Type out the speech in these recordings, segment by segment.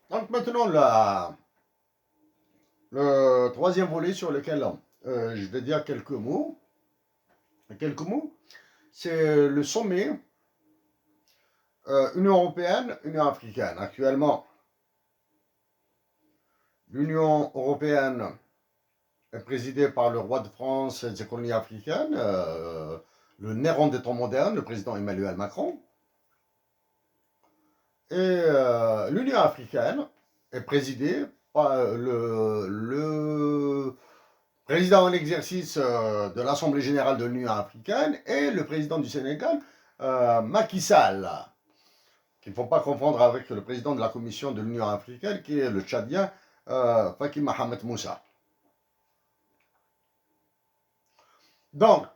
Donc maintenant, le troisième volet sur lequel je vais dire quelques mots. C'est le sommet Union européenne, Union africaine. Actuellement, l'Union européenne est présidée par le roi de France et des colonies africaines, le néron des temps modernes, le président Emmanuel Macron. Et l'Union africaine est présidée par le président en exercice de l'Assemblée générale de l'Union africaine et le président du Sénégal, Macky Sall, qu'il ne faut pas confondre avec le président de la Commission de l'Union africaine, qui est le Tchadien Faki Mohamed Moussa. Donc,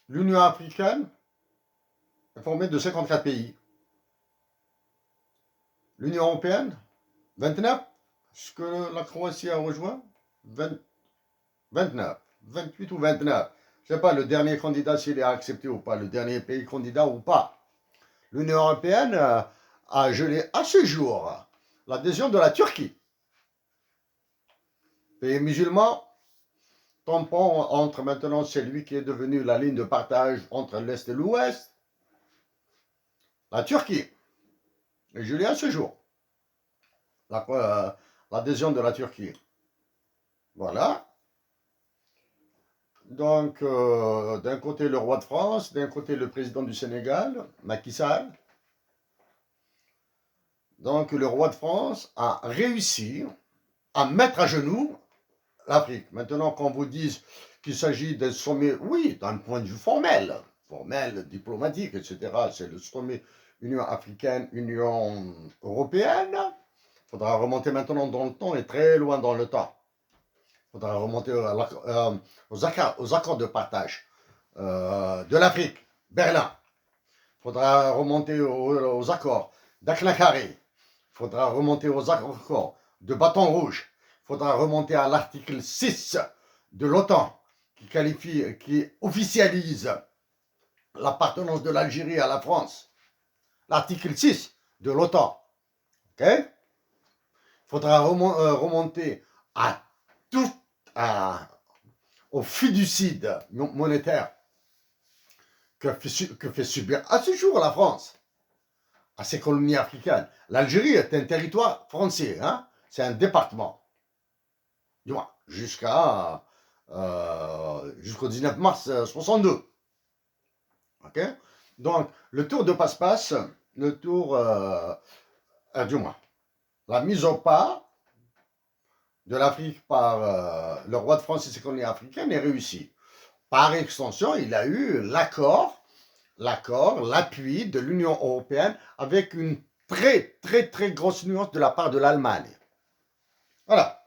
l'Union africaine est formée de 54 pays. L'Union européenne, 29. Est-ce que la Croatie a rejoint 20, 29, 28 ou 29. Je ne sais pas le dernier candidat s'il est accepté ou pas, le dernier pays candidat ou pas. L'Union européenne a gelé à ce jour l'adhésion de la Turquie. Pays musulman, tampon entre maintenant celui qui est devenu la ligne de partage entre l'Est et l'Ouest, la Turquie. Et gelé à ce jour l'adhésion de la Turquie. Voilà. Donc, d'un côté le roi de France, d'un côté le président du Sénégal, Macky Sall. Donc, le roi de France a réussi à mettre à genoux l'Afrique. Maintenant, qu'on vous dise qu'il s'agit d'un sommet, oui, d'un point de vue formel, diplomatique, etc., c'est le sommet Union africaine, Union européenne. Il faudra remonter maintenant dans le temps et très loin dans le temps. Il faudra remonter aux accords de partage de l'Afrique, Berlin. Il faudra remonter aux accords d'Akhlakari. Il faudra remonter aux accords de Bâton Rouge. Il faudra remonter à l'article 6 de l'OTAN qui officialise l'appartenance de l'Algérie à la France. L'article 6 de l'OTAN. Okay? Il faudra remonter à tout, au fiducide monétaire que fait subir à ce jour la France à ses colonies africaines. L'Algérie est un territoire français, hein? C'est un département. Jusqu'au 19 mars 62. Ok? Donc, le tour de passe-passe, le tour, la mise au pas de l'Afrique par le roi de France et ses colonies africaines est réussie. Par extension, il a eu l'appui de l'Union européenne avec une très, très, très grosse nuance de la part de l'Allemagne. Voilà.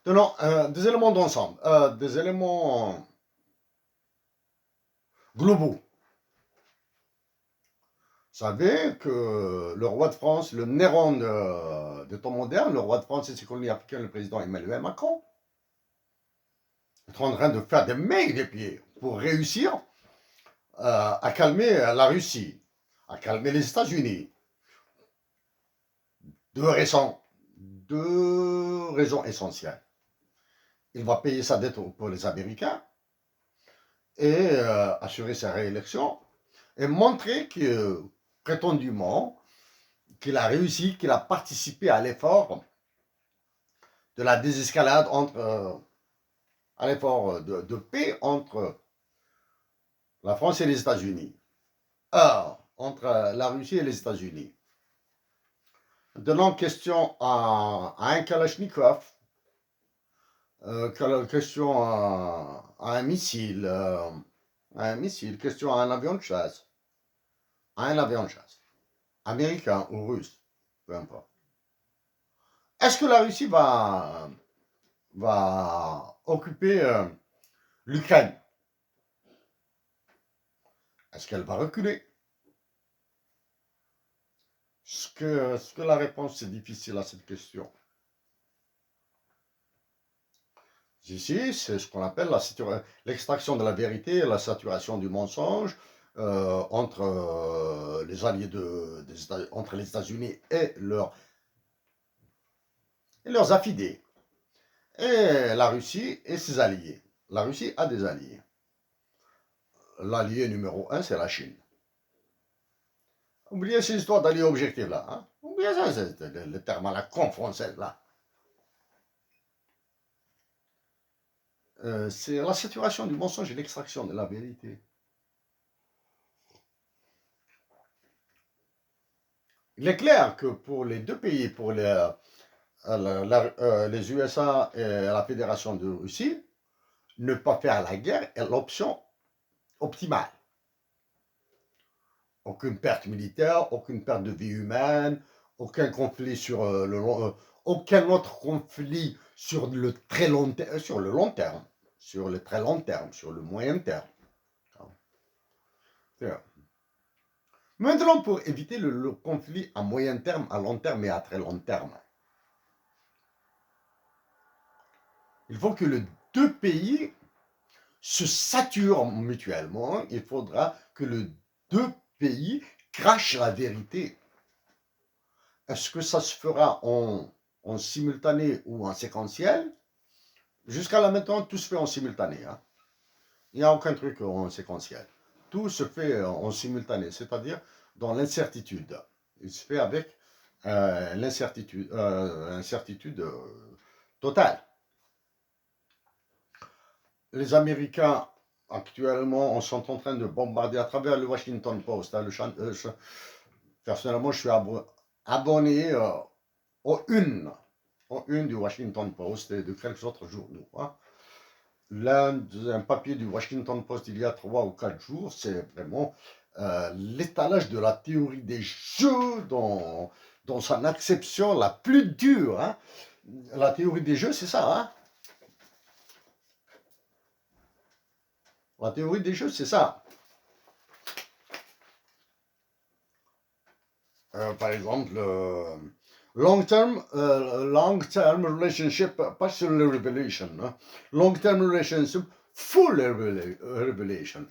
Tenons des éléments d'ensemble, des éléments globaux. Vous savez que le roi de France, le néron de temps moderne, le roi de France et ses colonies africaines, le président Emmanuel Macron, est en train de faire des mains et des pieds pour réussir à calmer la Russie, à calmer les États-Unis. Deux raisons essentielles. Il va payer sa dette pour les Américains et assurer sa réélection et montrer que, prétendument, qu'il a réussi, qu'il a participé à l'effort de la désescalade à l'effort de paix entre la France et les États-Unis. Entre la Russie et les États-Unis. Donnant question à un Kalachnikov, question à un missile, question à un avion de chasse, américain ou russe, peu importe. Est-ce que la Russie va occuper l'Ukraine? Est-ce qu'elle va reculer? Est-ce que la réponse est difficile à cette question? Ici, c'est ce qu'on appelle l'extraction de la vérité et la saturation du mensonge entre les alliés entre les États-Unis et leurs affidés, et la Russie et ses alliés. La Russie a des alliés. L'allié numéro un, c'est la Chine. Oubliez ces histoires d'alliés objectifs là. Hein? Oubliez ça, c'est le terme à la con française là. C'est la saturation du mensonge et l'extraction de la vérité. Il est clair que pour les deux pays, pour les USA et la Fédération de Russie, ne pas faire la guerre est l'option optimale. Aucune perte militaire, aucune perte de vie humaine, aucun conflit sur aucun autre conflit sur le très long terme, sur le long terme, sur le très long terme, sur le moyen terme. Maintenant, pour éviter le conflit à moyen terme, à long terme et à très long terme, il faut que les deux pays se saturent mutuellement. Il faudra que les deux pays crachent la vérité. Est-ce que ça se fera en simultané ou en séquentiel? Jusqu'à là maintenant, tout se fait en simultané. Hein. Il n'y a aucun truc en séquentiel. Tout se fait en simultané, c'est-à-dire dans l'incertitude. Il se fait avec l'incertitude totale. Les Américains, actuellement, sont en train de bombarder à travers le Washington Post. Hein, personnellement, je suis abonné aux une du Washington Post et de quelques autres journaux. Hein. Un papier du Washington Post il y a 3 ou 4 jours, c'est vraiment l'étalage de la théorie des jeux dans son acception la plus dure. Hein. La théorie des jeux, c'est ça. Hein. La théorie des jeux, c'est ça. Par exemple, long-term relationship, pas sur le revelation. Hein. Long-term relationship, full revelation.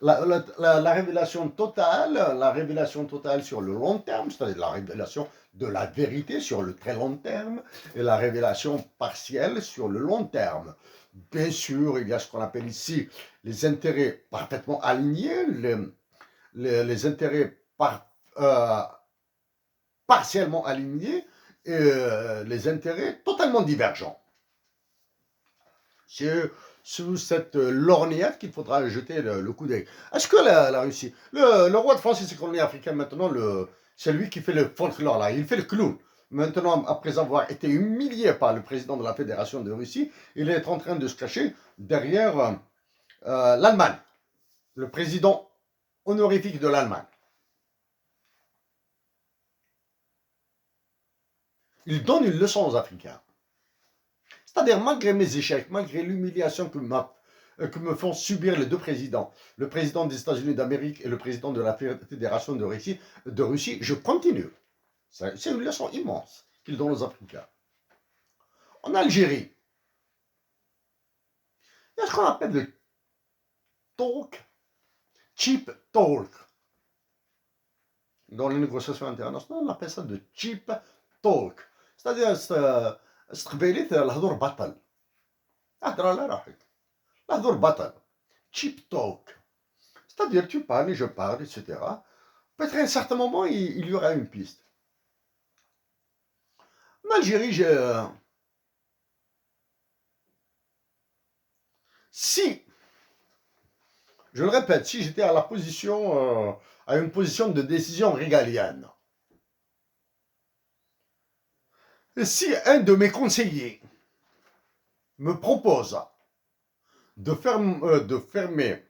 La révélation totale sur le long terme, c'est-à-dire la révélation de la vérité sur le très long terme, et la révélation partielle sur le long terme. Bien sûr, il y a ce qu'on appelle ici les intérêts parfaitement alignés, les intérêts partiellement alignés et les intérêts totalement divergents. C'est sous cette lorgnette qu'il faudra jeter le coup d'œil. Est-ce que la Russie, le roi de France et ses colonies africaines maintenant, c'est lui qui fait le folklore là, il fait le clown. Maintenant, après avoir été humilié par le président de la Fédération de Russie, il est en train de se cacher derrière l'Allemagne, le président honorifique de l'Allemagne. Il donne une leçon aux Africains. C'est-à-dire, malgré mes échecs, malgré l'humiliation que me font subir les deux présidents, le président des États-Unis d'Amérique et le président de la Fédération de Russie, je continue. C'est une leçon immense qu'il donne aux Africains. En Algérie, il y a ce qu'on appelle le talk, cheap talk. Dans les négociations internationales, on appelle ça de cheap talk. C'est-à-dire, استقبيليت الهضور بطل اهدر على روحك الهضور بطل cheap talk, c'est-à-dire tu parles et je parle, etc. Peut-être à un certain moment il y aura une piste. En Algérie, si, je le répète, si j'étais à une position de décision régalienne, et si un de mes conseillers me propose de fermer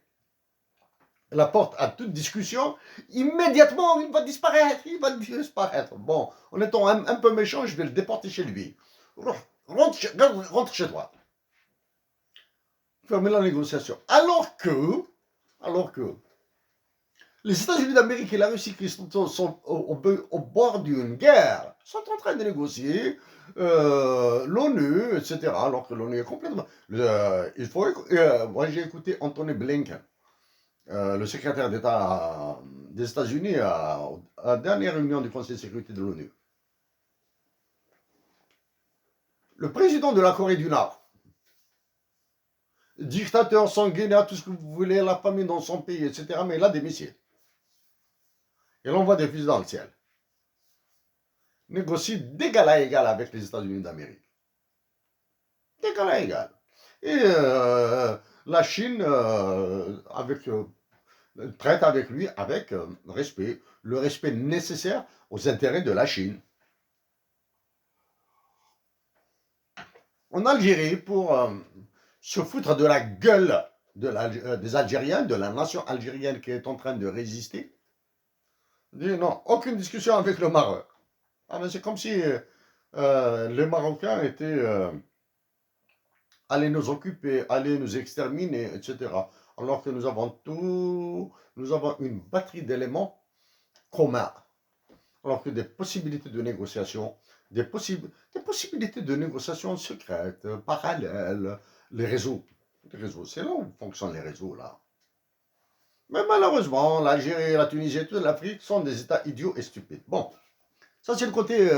la porte à toute discussion, immédiatement il va disparaître. Bon, en étant un peu méchant, je vais le déporter chez lui. Rentre chez toi. Fermer la négociation. Alors que Les États-Unis d'Amérique et la Russie qui sont au bord d'une guerre sont en train de négocier l'ONU, etc. Alors que l'ONU est complètement... moi, j'ai écouté Anthony Blinken, le secrétaire d'État des États-Unis à la dernière réunion du Conseil de sécurité de l'ONU. Le président de la Corée du Nord, dictateur sanguinaire, tout ce que vous voulez, la famine dans son pays, etc. Mais il a des missiles. Il envoie des fusils dans le ciel. Négocie d'égal à égal avec les États-Unis d'Amérique. D'égal à égal. Et la Chine traite avec lui avec respect, le respect nécessaire aux intérêts de la Chine. En Algérie, pour se foutre de la gueule des Algériens, de la nation algérienne qui est en train de résister, dit non, aucune discussion avec le Maroc. Ah, mais c'est comme si les Marocains étaient allez nous occuper, allez nous exterminer, etc. Alors que nous avons une batterie d'éléments communs. Alors que des possibilités de négociation, des possibilités de négociation secrètes, parallèles, les réseaux, c'est là où fonctionnent les réseaux, là. Mais malheureusement, l'Algérie, la Tunisie et toute l'Afrique sont des États idiots et stupides. Bon, ça c'est le côté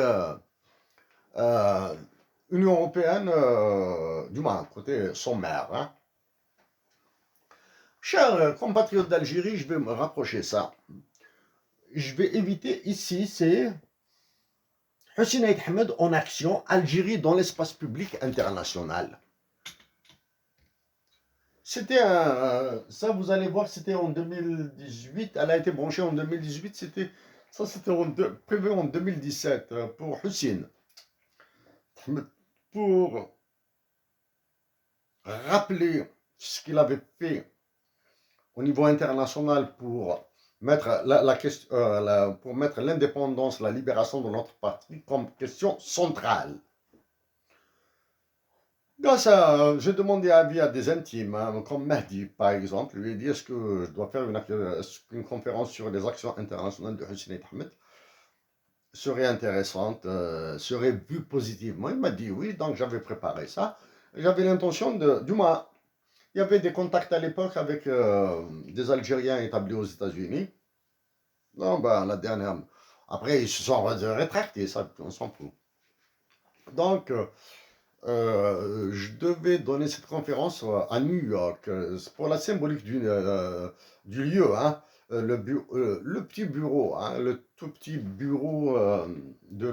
Union européenne, du moins, côté sommaire. Hein. Chers compatriotes d'Algérie, je vais me rapprocher ça. Je vais éviter ici, c'est Hussein Aït Ahmed en action, Algérie dans l'espace public international. C'était ça vous allez voir, c'était en 2018, elle a été branchée en 2018, c'était prévu en 2017 pour Hussein. Pour rappeler ce qu'il avait fait au niveau international pour mettre pour mettre l'indépendance, la libération de notre parti comme question centrale. Grâce à, j'ai demandé avis à des intimes, hein, comme Mahdi par exemple, lui ai dit est-ce que je dois faire une conférence sur les actions internationales de Hussein Ahmed serait intéressante, serait vue positivement. Il m'a dit oui, donc j'avais préparé ça. J'avais l'intention du moins, il y avait des contacts à l'époque avec des Algériens établis aux États-Unis. Non, ben la dernière. Après, ils se sont rétractés, ça, on s'en fout. Donc, je devais donner cette conférence à New York. Pour la symbolique du lieu, hein, le petit bureau, hein, le tout petit bureau du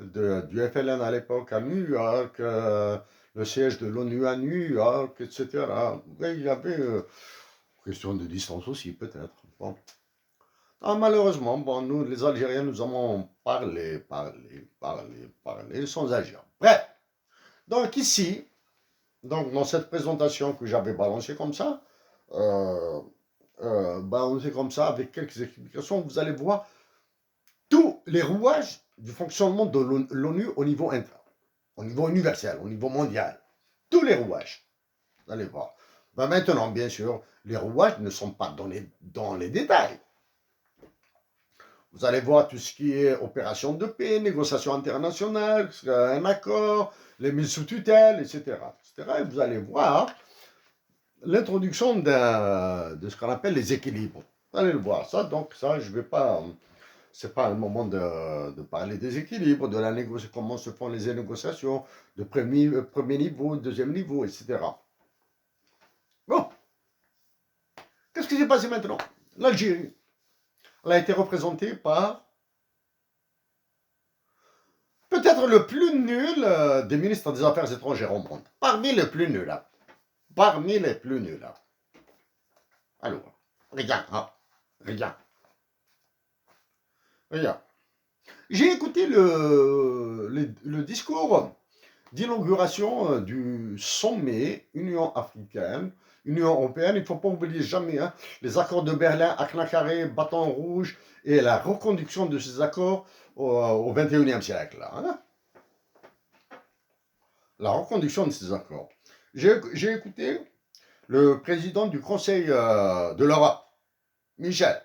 FLN à l'époque à New York, le siège de l'ONU à New York, etc. Et il y avait question de distance aussi, peut-être. Bon. Ah, malheureusement, bon, nous, les Algériens, nous avons parlé, sans agir. Bref. Donc ici, dans cette présentation que j'avais balancée comme ça, on fait comme ça avec quelques explications. Vous allez voir tous les rouages du fonctionnement de l'ONU au niveau universel, au niveau mondial. Tous les rouages. Vous allez voir. Ben maintenant, bien sûr, les rouages ne sont pas donnés dans les détails. Vous allez voir tout ce qui est opération de paix, négociation internationale, un accord, les mises sous tutelle, etc. Et vous allez voir l'introduction de ce qu'on appelle les équilibres. Vous allez le voir, ça, donc ça, je ne vais pas... C'est pas le moment de parler des équilibres, de la négociation, comment se font les négociations, de premier niveau, deuxième niveau, etc. Bon, qu'est-ce qui s'est passé maintenant? L'Algérie, elle a été représentée par peut-être le plus nul des ministres des Affaires étrangères au monde. Parmi les plus nuls. Hein. Parmi les plus nuls. Hein. Alors, regarde, hein. Regarde. Regarde. J'ai écouté le discours d'inauguration du sommet Union africaine, Union européenne. Il ne faut pas oublier jamais hein, les accords de Berlin, Akna-Carré, Bâton Rouge et la reconduction de ces accords au XXIe siècle. Hein. La reconduction de ces accords. J'ai écouté le président du Conseil de l'Europe, Michel.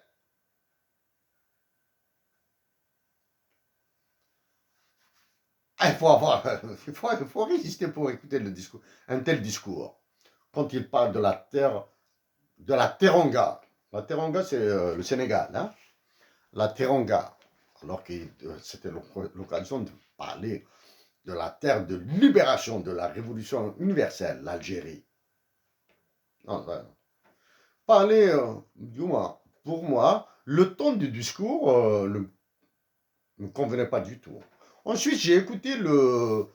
il faut avoir, il faut résister pour écouter le discours, un tel discours. Quand il parle de la Teranga. La Teranga, c'est le Sénégal, hein? La Teranga. Alors que c'était l'occasion de parler de la terre de libération de la révolution universelle, l'Algérie. Non, parler, du moins, pour moi, le ton du discours ne me convenait pas du tout. Ensuite, j'ai écouté le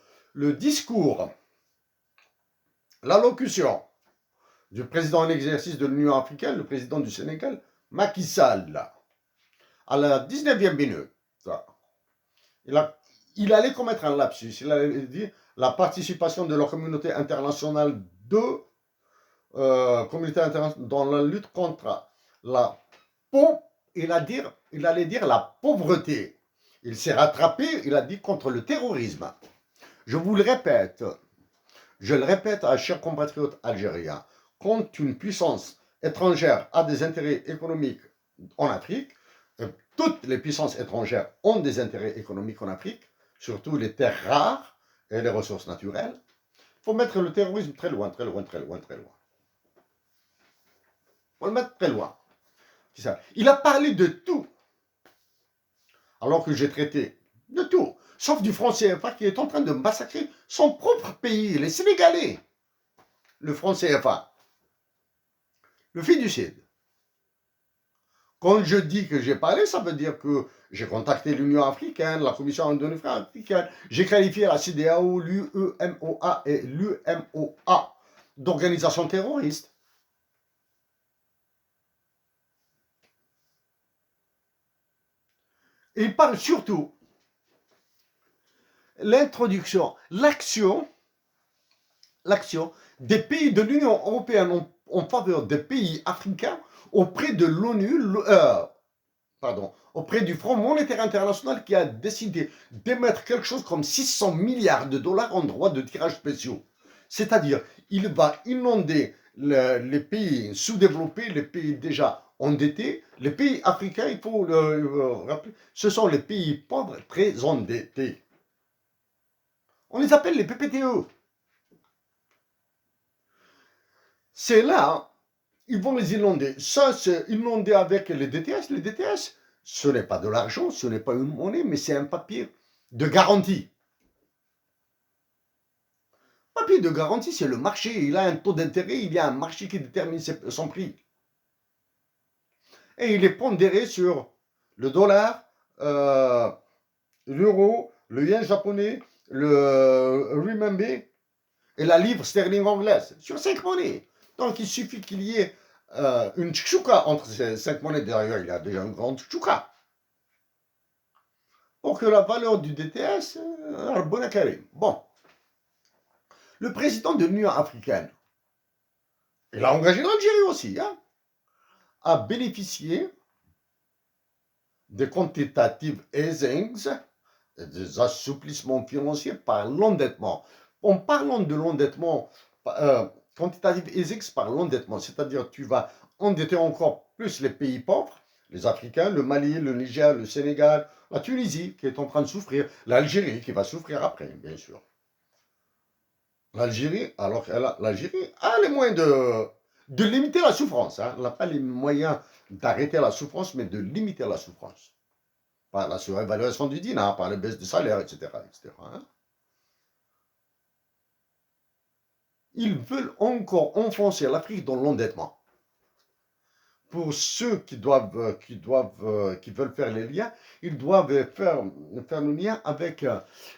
discours, l'allocution du président en exercice de l'Union africaine, le président du Sénégal, Macky Sall, à la 19e minute. Il, il allait commettre un lapsus. Il allait dire la participation de la communauté internationale dans la lutte contre la pauvreté. Il allait dire la pauvreté. Il s'est rattrapé, il a dit contre le terrorisme. Je vous le répète, je le répète à chers compatriotes algériens, quand une puissance étrangère a des intérêts économiques en Afrique, toutes les puissances étrangères ont des intérêts économiques en Afrique, surtout les terres rares et les ressources naturelles. Il faut mettre le terrorisme très loin, très loin, très loin, très loin. Il faut le mettre très loin. Il a parlé de tout, alors que j'ai traité de tout, sauf du franc CFA qui est en train de massacrer son propre pays, les Sénégalais. Le franc CFA, le fiducide. Quand je dis que j'ai parlé, ça veut dire que j'ai contacté l'Union africaine, la Commission africaine, j'ai qualifié la CEDEAO, l'UEMOA et l'UMOA d'organisations terroristes. Et il parle surtout l'introduction, l'action des pays de l'Union européenne en faveur des pays africains auprès de l'ONU, auprès du Fonds monétaire international qui a décidé d'émettre quelque chose comme 600 milliards de dollars en droits de tirage spéciaux. C'est-à-dire, il va inonder les pays sous-développés, les pays déjà endettés. Les pays africains, il faut le rappeler, ce sont les pays pauvres très endettés. On les appelle les PPTE. C'est là, ils vont les inonder. Ça, c'est inondé avec les DTS. Les DTS, ce n'est pas de l'argent, ce n'est pas une monnaie, mais c'est un papier de garantie. Papier de garantie, c'est le marché. Il a un taux d'intérêt, il y a un marché qui détermine son prix. Et il est pondéré sur le dollar, l'euro, le yen japonais, le renminbi et la livre sterling anglaise. Sur 5 monnaies. Donc il suffit qu'il y ait une tchouka entre ces 5 monnaies. D'ailleurs, il y a déjà une grande tchouka. Pour que la valeur du DTS, bon. Le président de l'Union africaine, il a engagé l'Algérie aussi, hein, a bénéficié des quantitative easings, des assouplissements financiers par l'endettement. En parlant de l'endettement, quantitative easings par l'endettement, c'est-à-dire tu vas endetter encore plus les pays pauvres, les Africains, le Mali, le Niger, le Sénégal, la Tunisie qui est en train de souffrir, l'Algérie qui va souffrir après, bien sûr. L'Algérie, alors l'Algérie a les moyens de limiter la souffrance. Hein. Elle n'a pas les moyens d'arrêter la souffrance, mais de limiter la souffrance. Par la surévaluation du dinar, par les baisses de salaire, etc. etc. Hein. Ils veulent encore enfoncer l'Afrique dans l'endettement. Pour ceux qui veulent faire les liens, ils doivent faire le lien avec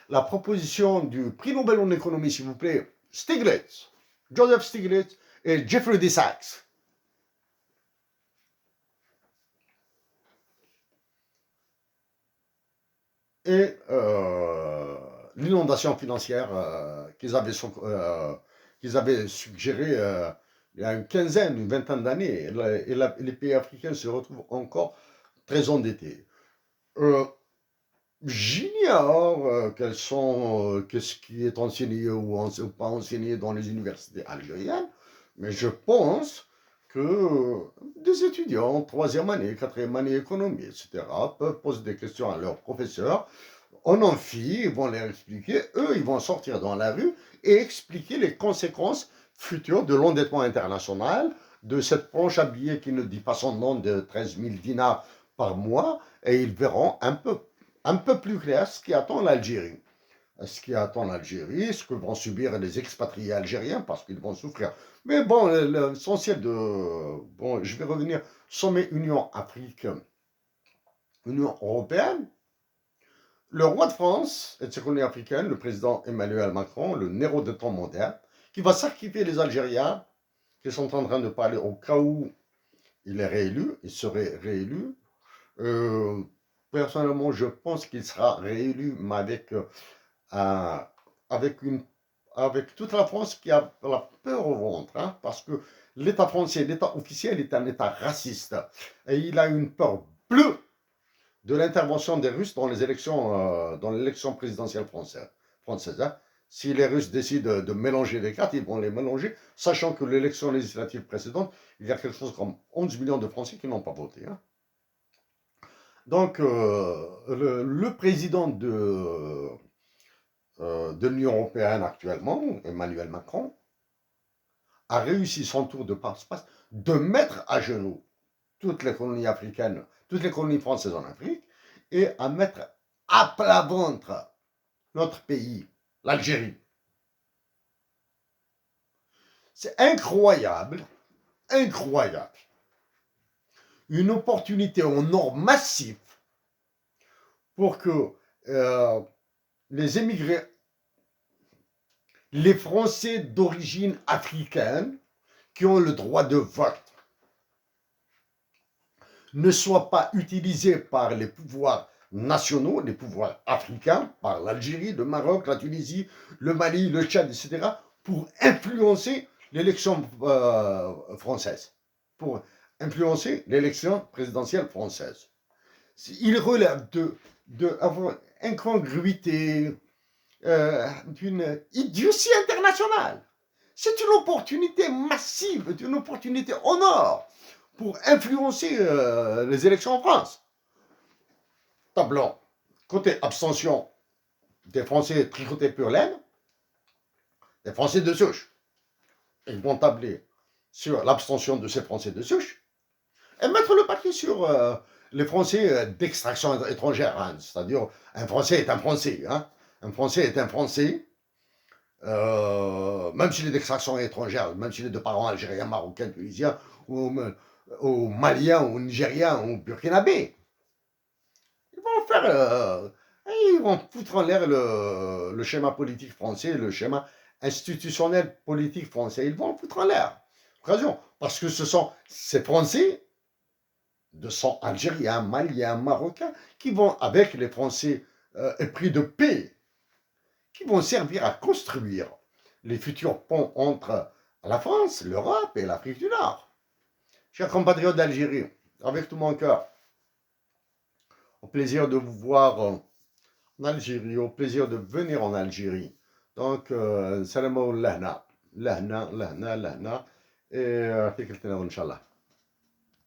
la proposition du prix Nobel en économie, s'il vous plaît, Stiglitz, Joseph Stiglitz et Jeffrey D. Sachs. Et l'inondation financière qu'ils avaient suggérée il y a une quinzaine, une vingtaine d'années, et les pays africains se retrouvent encore très endettés. J'ignore qu'est-ce qui est enseigné ou pas enseigné dans les universités algériennes, mais je pense que des étudiants, troisième année, quatrième année économie, etc., peuvent poser des questions à leurs professeurs en amphi, ils vont leur expliquer, eux, ils vont sortir dans la rue et expliquer les conséquences futures de l'endettement international, de cette planche à billets qui ne dit pas son nom de 13 000 dinars par mois, et ils verront un peu plus clair ce qui attend l'Algérie. Ce qui attend l'Algérie, ce que vont subir les expatriés algériens, parce qu'ils vont souffrir. Mais bon, l'essentiel de... Bon, je vais revenir, sommet Union Afrique, Union européenne. Le roi de France et de ses colonies africaines, le président Emmanuel Macron, le Néro de temps moderne, qui va sacrifier les Algériens, qui sont en train de parler au cas où il est réélu, il serait réélu. Euh, Personnellement, je pense qu'il sera réélu, mais avec, une, avec toute la France qui a la peur au ventre, hein, parce que l'État français, l'État officiel, est un État raciste. Et il a une peur bleue de l'intervention des Russes dans l'élection présidentielle française, hein. Si les Russes décident de mélanger les cartes, ils vont les mélanger, sachant que l'élection législative précédente, il y a quelque chose comme 11 millions de Français qui n'ont pas voté, hein. Donc, le président de l'Union européenne actuellement, Emmanuel Macron, a réussi son tour de passe-passe de mettre à genoux toutes les colonies africaines, toutes les colonies françaises en Afrique, et à mettre à plat ventre notre pays, l'Algérie. C'est incroyable, incroyable. Une opportunité en or massif pour que les émigrés, les Français d'origine africaine qui ont le droit de vote, ne soient pas utilisés par les pouvoirs nationaux, les pouvoirs africains, par l'Algérie, le Maroc, la Tunisie, le Mali, le Tchad, etc., pour influencer l'élection française, pour influencer l'élection présidentielle française. Il relève de incongruité, d'une idiotie internationale. C'est une opportunité massive, une opportunité en or pour influencer les élections en France. Tableau. Côté abstention des Français tricotés pur laine, des Français de souche. Ils vont tabler sur l'abstention de ces Français de souche et mettre le paquet sur les Français d'extraction étrangère. Hein. C'est-à-dire, un Français est un Français. Hein. Un Français est un Français, même s'il est d'extraction étrangère, même s'il est de parents algériens, marocains, tunisiens, ou maliens, ou nigériens, ou burkinabés. Ils vont foutre en l'air le schéma politique français, le schéma institutionnel politique français. Ils vont le foutre en l'air. Parce que ce sont ces Français de sang algérien, malien, marocain, qui vont, avec les Français épris de paix, qui vont servir à construire les futurs ponts entre la France, l'Europe et l'Afrique du Nord. Chers compatriotes d'Algérie, avec tout mon cœur, au plaisir de vous voir en Algérie, au plaisir de venir en Algérie. Donc, salam lahna, lahna, lahna, lahna, et Inch'Allah.